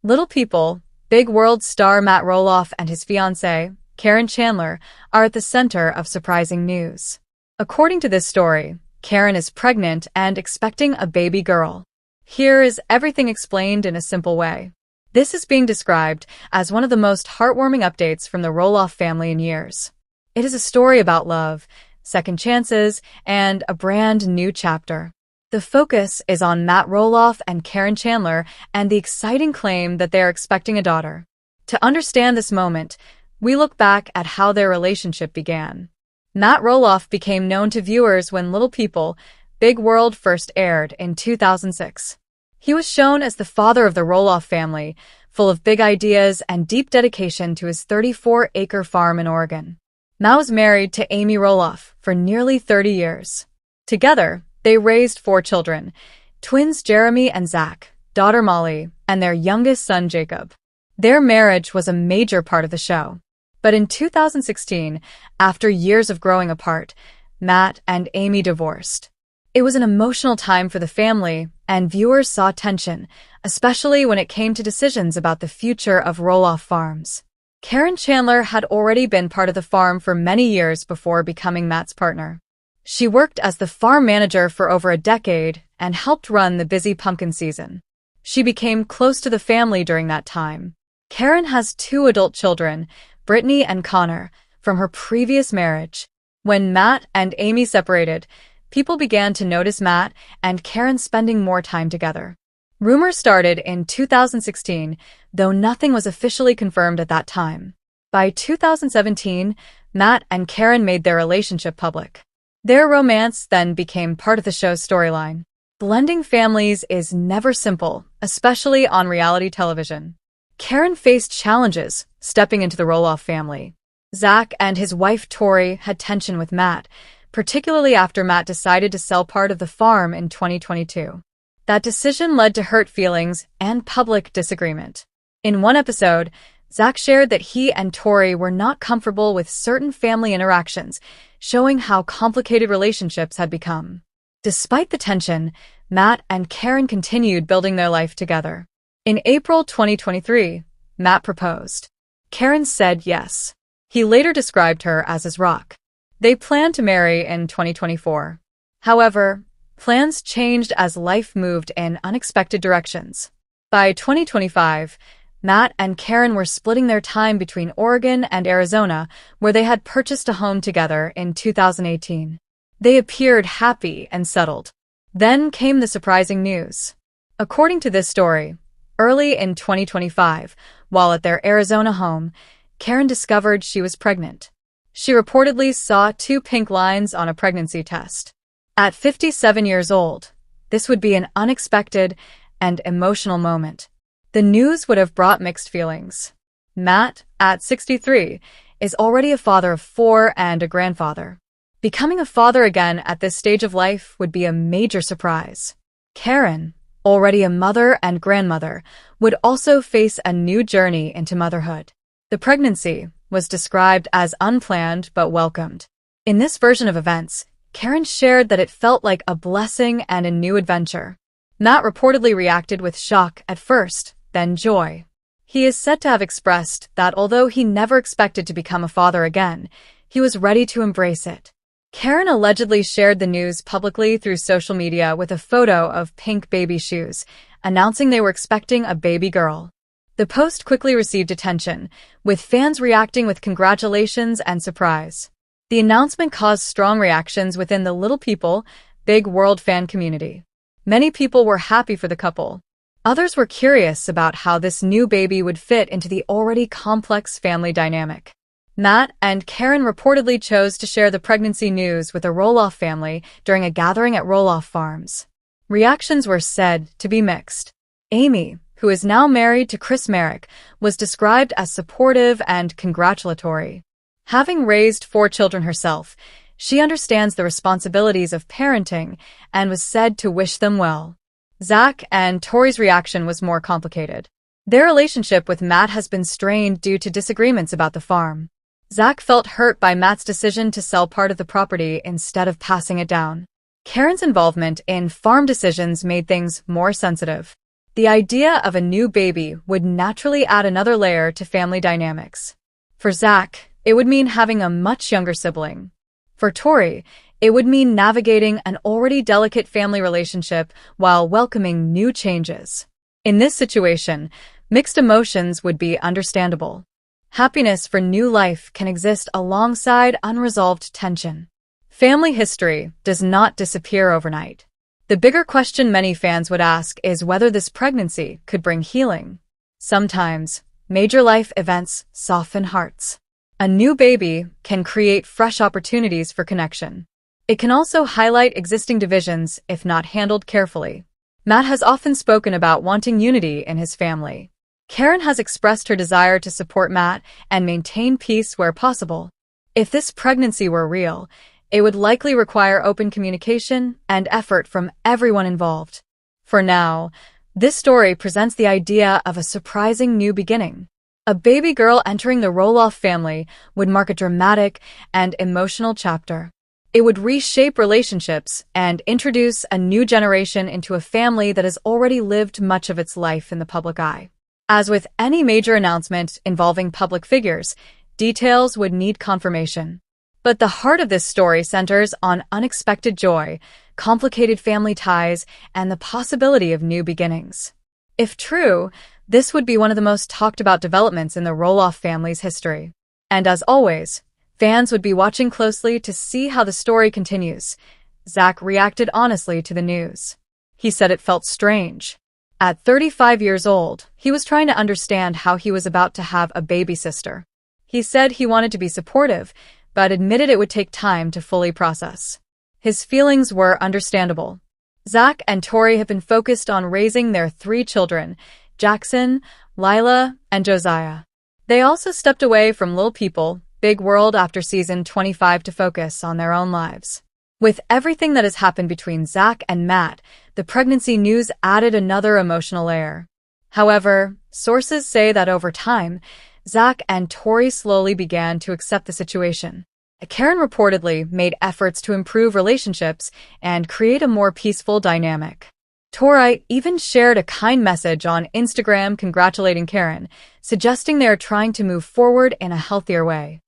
Little People, Big World star Matt Roloff and his fiancée, Caryn Chandler, are at the center of surprising news. According to this story, Caryn is pregnant and expecting a baby girl. Here is everything explained in a simple way. This is being described as one of the most heartwarming updates from the Roloff family in years. It is a story about love, second chances, and a brand new chapter. The focus is on Matt Roloff and Caryn Chandler and the exciting claim that they are expecting a daughter. To understand this moment, we look back at how their relationship began. Matt Roloff became known to viewers when Little People, Big World first aired in 2006. He was shown as the father of the Roloff family, full of big ideas and deep dedication to his 34-acre farm in Oregon. Matt was married to Amy Roloff for nearly 30 years. Together, they raised 4 children, twins Jeremy and Zach, daughter Molly, and their youngest son Jacob. Their marriage was a major part of the show. But in 2016, after years of growing apart, Matt and Amy divorced. It was an emotional time for the family, and viewers saw tension, especially when it came to decisions about the future of Roloff Farms. Caryn Chandler had already been part of the farm for many years before becoming Matt's partner. She worked as the farm manager for over a decade and helped run the busy pumpkin season. She became close to the family during that time. Caryn has 2 adult children, Brittany and Connor, from her previous marriage. When Matt and Amy separated, people began to notice Matt and Caryn spending more time together. Rumors started in 2016, though nothing was officially confirmed at that time. By 2017, Matt and Caryn made their relationship public. Their romance then became part of the show's storyline. Blending families is never simple, especially on reality television. Caryn faced challenges stepping into the Roloff family. Zach and his wife Tori had tension with Matt, particularly after Matt decided to sell part of the farm in 2022. That decision led to hurt feelings and public disagreement. In one episode, Zach shared that he and Tori were not comfortable with certain family interactions, showing how complicated relationships had become. Despite the tension, Matt and Caryn continued building their life together. In April 2023, Matt proposed. Caryn said yes. He later described her as his rock. They planned to marry in 2024. However, plans changed as life moved in unexpected directions. By 2025, Matt and Caryn were splitting their time between Oregon and Arizona, where they had purchased a home together in 2018. They appeared happy and settled. Then came the surprising news. According to this story, early in 2025, while at their Arizona home, Caryn discovered she was pregnant. She reportedly saw 2 pink lines on a pregnancy test. At 57 years old, this would be an unexpected and emotional moment. The news would have brought mixed feelings. Matt, at 63, is already a father of 4 and a grandfather. Becoming a father again at this stage of life would be a major surprise. Caryn, already a mother and grandmother, would also face a new journey into motherhood. The pregnancy was described as unplanned but welcomed. In this version of events, Caryn shared that it felt like a blessing and a new adventure. Matt reportedly reacted with shock at first, then joy. He is said to have expressed that although he never expected to become a father again, he was ready to embrace it. Caryn allegedly shared the news publicly through social media with a photo of pink baby shoes, announcing they were expecting a baby girl. The post quickly received attention, with fans reacting with congratulations and surprise. The announcement caused strong reactions within the Little People, Big World fan community. Many people were happy for the couple. Others were curious about how this new baby would fit into the already complex family dynamic. Matt and Caryn reportedly chose to share the pregnancy news with the Roloff family during a gathering at Roloff Farms. Reactions were said to be mixed. Amy, who is now married to Chris Merrick, was described as supportive and congratulatory. Having raised 4 children herself, she understands the responsibilities of parenting and was said to wish them well. Zach and Tori's reaction was more complicated. Their relationship with Matt has been strained due to disagreements about the farm. Zach felt hurt by Matt's decision to sell part of the property instead of passing it down. Caryn's involvement in farm decisions made things more sensitive. The idea of a new baby would naturally add another layer to family dynamics. For Zach, it would mean having a much younger sibling. For Tori, it would mean navigating an already delicate family relationship while welcoming new changes. In this situation, mixed emotions would be understandable. Happiness for new life can exist alongside unresolved tension. Family history does not disappear overnight. The bigger question many fans would ask is whether this pregnancy could bring healing. Sometimes, major life events soften hearts. A new baby can create fresh opportunities for connection. It can also highlight existing divisions if not handled carefully. Matt has often spoken about wanting unity in his family. Caryn has expressed her desire to support Matt and maintain peace where possible. If this pregnancy were real, it would likely require open communication and effort from everyone involved. For now, this story presents the idea of a surprising new beginning. A baby girl entering the Roloff family would mark a dramatic and emotional chapter. It would reshape relationships and introduce a new generation into a family that has already lived much of its life in the public eye. As with any major announcement involving public figures, details would need confirmation. But the heart of this story centers on unexpected joy, complicated family ties, and the possibility of new beginnings. If true, this would be one of the most talked about developments in the Roloff family's history. And as always, fans would be watching closely to see how the story continues. Zach reacted honestly to the news. He said it felt strange. At 35 years old, he was trying to understand how he was about to have a baby sister. He said he wanted to be supportive, but admitted it would take time to fully process. His feelings were understandable. Zach and Tori have been focused on raising their 3 children, Jackson, Lila, and Josiah. They also stepped away from Little People, Big World after season 25 to focus on their own lives. With everything that has happened between Zach and Matt, the pregnancy news added another emotional layer. However, sources say that over time, Zach and Tori slowly began to accept the situation. Caryn reportedly made efforts to improve relationships and create a more peaceful dynamic. Tori even shared a kind message on Instagram congratulating Caryn, suggesting they are trying to move forward in a healthier way.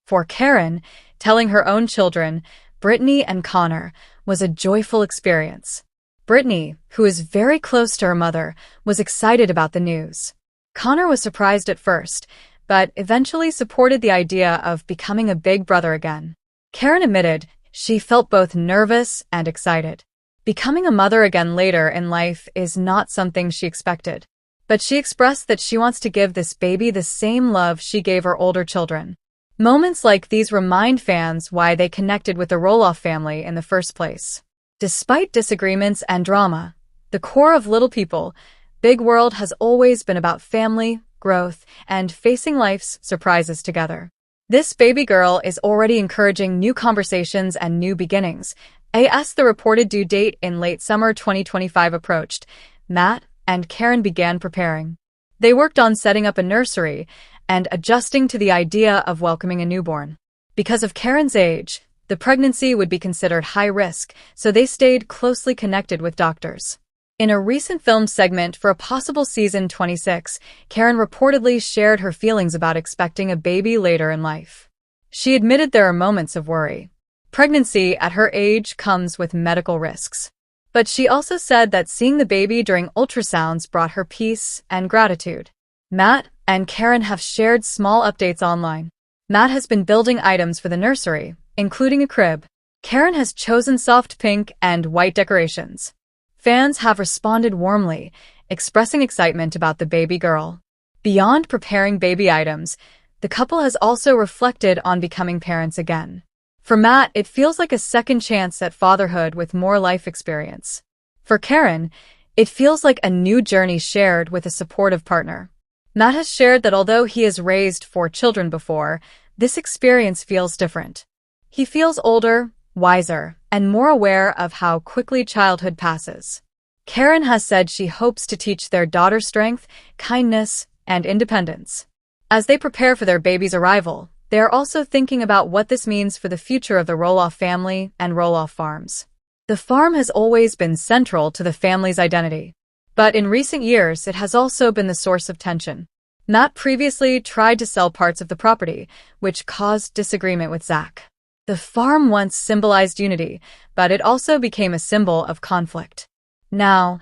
For Caryn, telling her own children, Brittany and Connor, was a joyful experience. Brittany, who is very close to her mother, was excited about the news. Connor was surprised at first, but eventually supported the idea of becoming a big brother again. Caryn admitted she felt both nervous and excited. Becoming a mother again later in life is not something she expected, but she expressed that she wants to give this baby the same love she gave her older children. Moments like these remind fans why they connected with the Roloff family in the first place. Despite disagreements and drama, the core of Little People, Big World has always been about family, growth, and facing life's surprises together. This baby girl is already encouraging new conversations and new beginnings. As the reported due date in late summer 2025 approached, Matt and Caryn began preparing. They worked on setting up a nursery and adjusting to the idea of welcoming a newborn. Because of Caryn's age, the pregnancy would be considered high risk, so they stayed closely connected with doctors. In a recent filmed segment for a possible season 26, Caryn reportedly shared her feelings about expecting a baby later in life. She admitted there are moments of worry. Pregnancy at her age comes with medical risks. But she also said that seeing the baby during ultrasounds brought her peace and gratitude. Matt and Caryn have shared small updates online. Matt has been building items for the nursery, including a crib. Caryn has chosen soft pink and white decorations. Fans have responded warmly, expressing excitement about the baby girl. Beyond preparing baby items, the couple has also reflected on becoming parents again. For Matt, it feels like a second chance at fatherhood with more life experience. For Caryn, it feels like a new journey shared with a supportive partner. Matt has shared that although he has raised 4 children before, this experience feels different. He feels older, wiser, and more aware of how quickly childhood passes. Caryn has said she hopes to teach their daughter strength, kindness, and independence. As they prepare for their baby's arrival, they are also thinking about what this means for the future of the Roloff family and Roloff Farms. The farm has always been central to the family's identity. But in recent years, it has also been the source of tension. Matt previously tried to sell parts of the property, which caused disagreement with Zach. The farm once symbolized unity, but it also became a symbol of conflict. Now,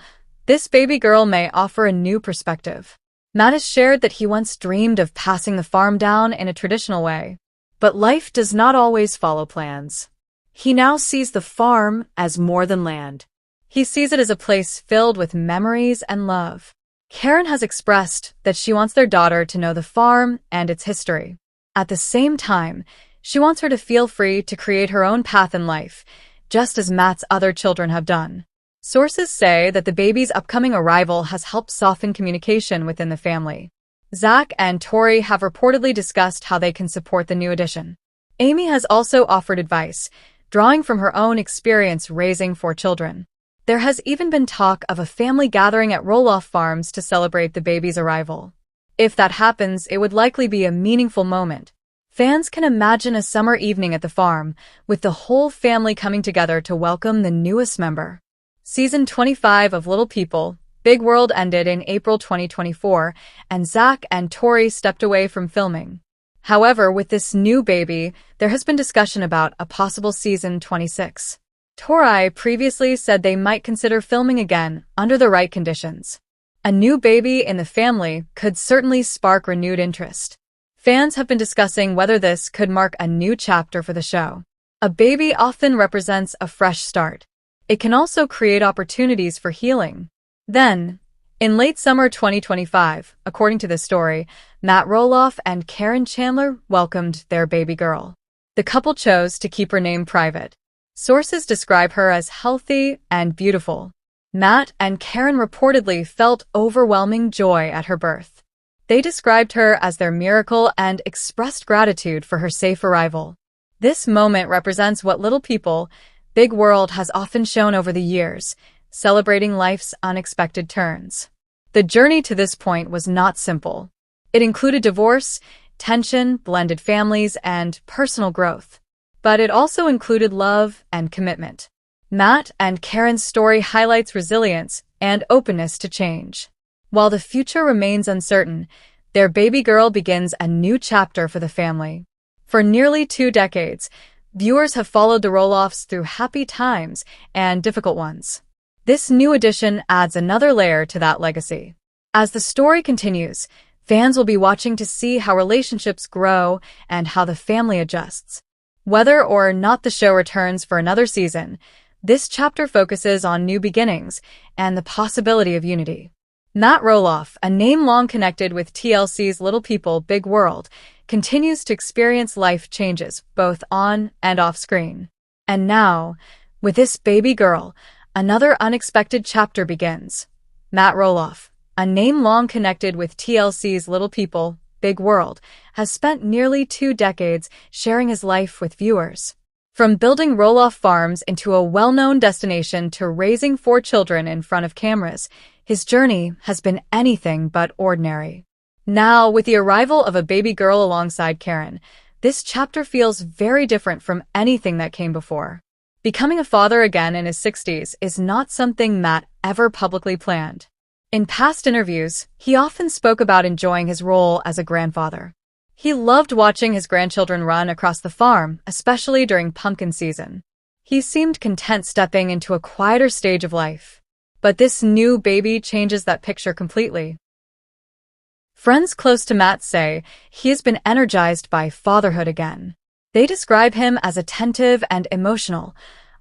this baby girl may offer a new perspective. Matt has shared that he once dreamed of passing the farm down in a traditional way. But life does not always follow plans. He now sees the farm as more than land. He sees it as a place filled with memories and love. Caryn has expressed that she wants their daughter to know the farm and its history. At the same time, she wants her to feel free to create her own path in life, just as Matt's other children have done. Sources say that the baby's upcoming arrival has helped soften communication within the family. Zach and Tori have reportedly discussed how they can support the new addition. Amy has also offered advice, drawing from her own experience raising 4 children. There has even been talk of a family gathering at Roloff Farms to celebrate the baby's arrival. If that happens, it would likely be a meaningful moment. Fans can imagine a summer evening at the farm, with the whole family coming together to welcome the newest member. Season 25 of Little People, Big World ended in April 2024, and Zach and Tori stepped away from filming. However, with this new baby, there has been discussion about a possible season 26. Tori previously said they might consider filming again under the right conditions. A new baby in the family could certainly spark renewed interest. Fans have been discussing whether this could mark a new chapter for the show. A baby often represents a fresh start. It can also create opportunities for healing. Then, in late summer 2025, according to the story, Matt Roloff and Caryn Chandler welcomed their baby girl. The couple chose to keep her name private. Sources describe her as healthy and beautiful. Matt and Caryn reportedly felt overwhelming joy at her birth. They described her as their miracle and expressed gratitude for her safe arrival. This moment represents what Little People, Big World has often shown over the years, celebrating life's unexpected turns. The journey to this point was not simple. It included divorce, tension, blended families, and personal growth. But it also included love and commitment. Matt and Caryn's story highlights resilience and openness to change. While the future remains uncertain, their baby girl begins a new chapter for the family. For nearly 2 decades, viewers have followed the Roloffs through happy times and difficult ones. This new addition adds another layer to that legacy. As the story continues, fans will be watching to see how relationships grow and how the family adjusts. Whether or not the show returns for another season, this chapter focuses on new beginnings and the possibility of unity. Matt Roloff, a name long connected with TLC's Little People, Big World, continues to experience life changes both on and off screen. And now, with this baby girl, another unexpected chapter begins. Matt Roloff, a name long connected with TLC's Little People, Big World, has spent nearly 2 decades sharing his life with viewers. From building Roloff Farms into a well-known destination to raising 4 children in front of cameras, his journey has been anything but ordinary. Now, with the arrival of a baby girl alongside Caryn, this chapter feels very different from anything that came before. Becoming a father again in his 60s is not something Matt ever publicly planned. In past interviews, he often spoke about enjoying his role as a grandfather. He loved watching his grandchildren run across the farm, especially during pumpkin season. He seemed content stepping into a quieter stage of life. But this new baby changes that picture completely. Friends close to Matt say he has been energized by fatherhood again. They describe him as attentive and emotional,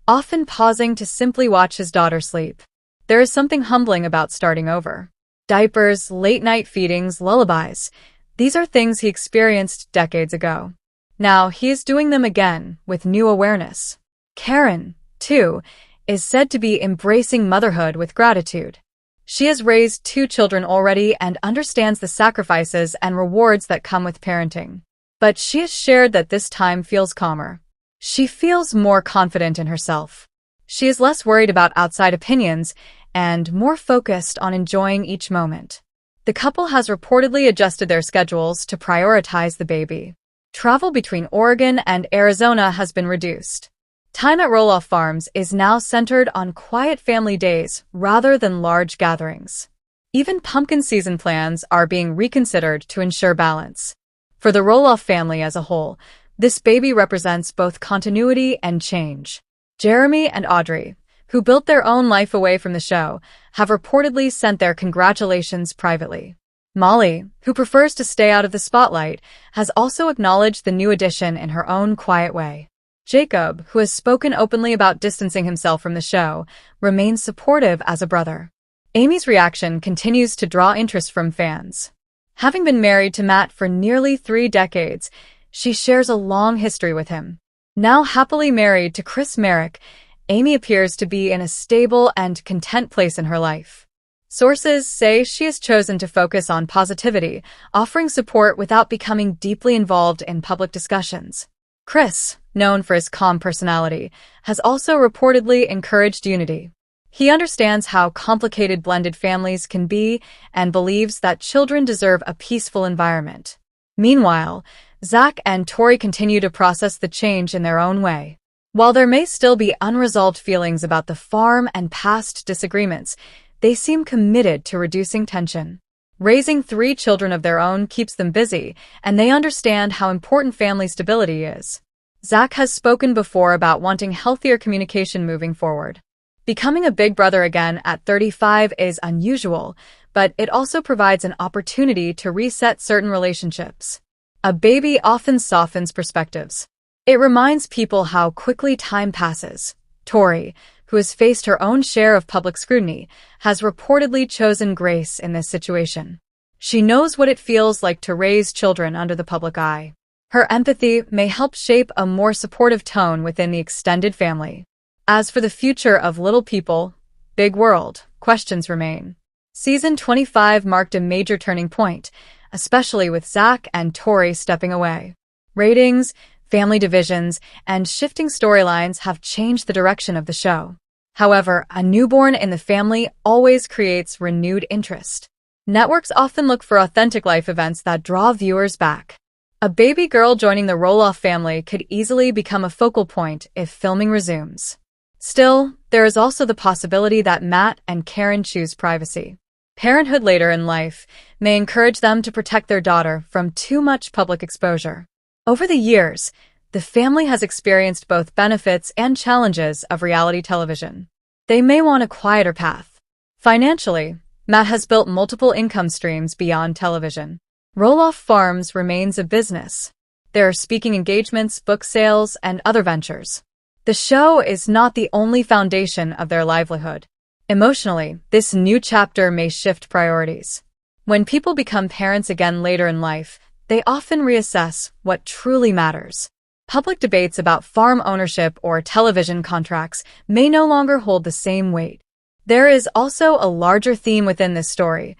often pausing to simply watch his daughter sleep. There is something humbling about starting over. Diapers, late-night feedings, lullabies. These are things he experienced decades ago. Now he is doing them again with new awareness. Caryn, too, is said to be embracing motherhood with gratitude. She has raised 2 children already and understands the sacrifices and rewards that come with parenting. But she has shared that this time feels calmer. She feels more confident in herself. She is less worried about outside opinions and more focused on enjoying each moment. The couple has reportedly adjusted their schedules to prioritize the baby. Travel between Oregon and Arizona has been reduced. Time at Roloff Farms is now centered on quiet family days rather than large gatherings. Even pumpkin season plans are being reconsidered to ensure balance. For the Roloff family as a whole, this baby represents both continuity and change. Jeremy and Audrey, who built their own life away from the show, have reportedly sent their congratulations privately. Molly, who prefers to stay out of the spotlight, has also acknowledged the new addition in her own quiet way. Jacob, who has spoken openly about distancing himself from the show, remains supportive as a brother. Amy's reaction continues to draw interest from fans. Having been married to Matt for nearly 3 decades, she shares a long history with him. Now happily married to Chris Merrick, Amy appears to be in a stable and content place in her life. Sources say she has chosen to focus on positivity, offering support without becoming deeply involved in public discussions. Chris, known for his calm personality, has also reportedly encouraged unity. He understands how complicated blended families can be and believes that children deserve a peaceful environment. Meanwhile, Zach and Tori continue to process the change in their own way. While there may still be unresolved feelings about the farm and past disagreements, they seem committed to reducing tension. Raising 3 children of their own keeps them busy, and they understand how important family stability is. Zach has spoken before about wanting healthier communication moving forward. Becoming a big brother again at 35 is unusual, but it also provides an opportunity to reset certain relationships. A baby often softens perspectives. It reminds people how quickly time passes. Tori, who has faced her own share of public scrutiny, has reportedly chosen grace in this situation. She knows what it feels like to raise children under the public eye. Her empathy may help shape a more supportive tone within the extended family. As for the future of Little People, Big World, questions remain. Season 25 marked a major turning point, especially with Zach and Tori stepping away. Ratings, family divisions, and shifting storylines have changed the direction of the show. However, a newborn in the family always creates renewed interest. Networks often look for authentic life events that draw viewers back. A baby girl joining the Roloff family could easily become a focal point if filming resumes. Still, there is also the possibility that Matt and Caryn choose privacy. Parenthood later in life may encourage them to protect their daughter from too much public exposure. Over the years, the family has experienced both benefits and challenges of reality television. They may want a quieter path. Financially, Matt has built multiple income streams beyond television. Roloff Farms remains a business. There are speaking engagements, book sales, and other ventures. The show is not the only foundation of their livelihood. Emotionally, this new chapter may shift priorities. When people become parents again later in life, they often reassess what truly matters. Public debates about farm ownership or television contracts may no longer hold the same weight. There is also a larger theme within this story: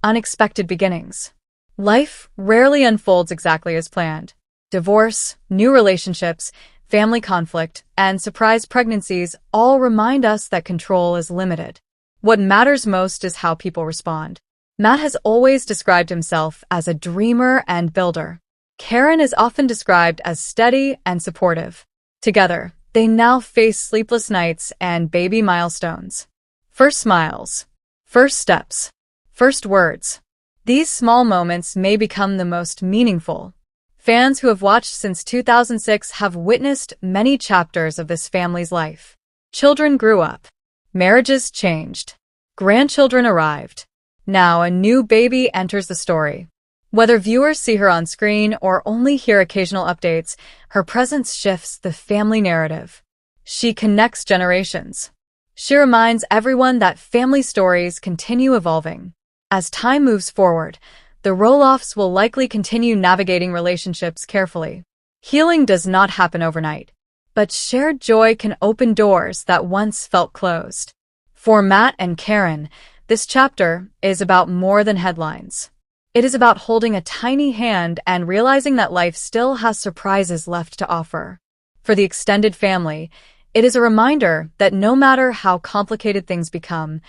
unexpected beginnings. Life rarely unfolds exactly as planned. Divorce, new relationships, family conflict, and surprise pregnancies all remind us that control is limited. What matters most is how people respond. Matt has always described himself as a dreamer and builder. Caryn is often described as steady and supportive. Together, they now face sleepless nights and baby milestones. First smiles, first steps, first words. These small moments may become the most meaningful. Fans who have watched since 2006 have witnessed many chapters of this family's life. Children grew up. Marriages changed. Grandchildren arrived. Now a new baby enters the story. Whether viewers see her on screen or only hear occasional updates, her presence shifts the family narrative. She connects generations. She reminds everyone that family stories continue evolving. As time moves forward, the Roloffs will likely continue navigating relationships carefully. Healing does not happen overnight, but shared joy can open doors that once felt closed. For Matt and Caryn, this chapter is about more than headlines. It is about holding a tiny hand and realizing that life still has surprises left to offer. For the extended family, it is a reminder that no matter how complicated things become,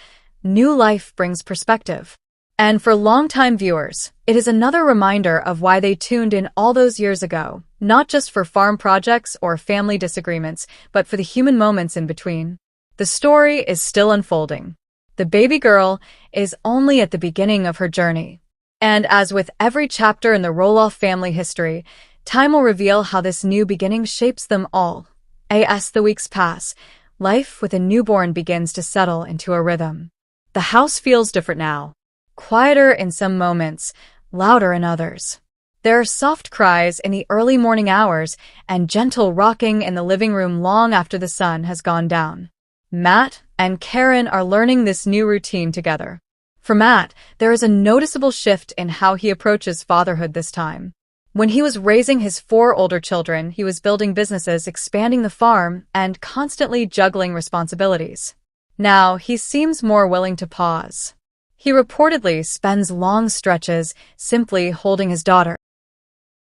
new life brings perspective. And for longtime viewers, it is another reminder of why they tuned in all those years ago, not just for farm projects or family disagreements, but for the human moments in between. The story is still unfolding. The baby girl is only at the beginning of her journey. And as with every chapter in the Roloff family history, time will reveal how this new beginning shapes them all. As the weeks pass, life with a newborn begins to settle into a rhythm. The house feels different now. Quieter in some moments, louder in others. There are soft cries in the early morning hours and gentle rocking in the living room long after the sun has gone down. Matt and Caryn are learning this new routine together. For Matt, there is a noticeable shift in how he approaches fatherhood this time. When he was raising his 4 older children, he was building businesses, expanding the farm, and constantly juggling responsibilities. Now, he seems more willing to pause. He reportedly spends long stretches simply holding his daughter.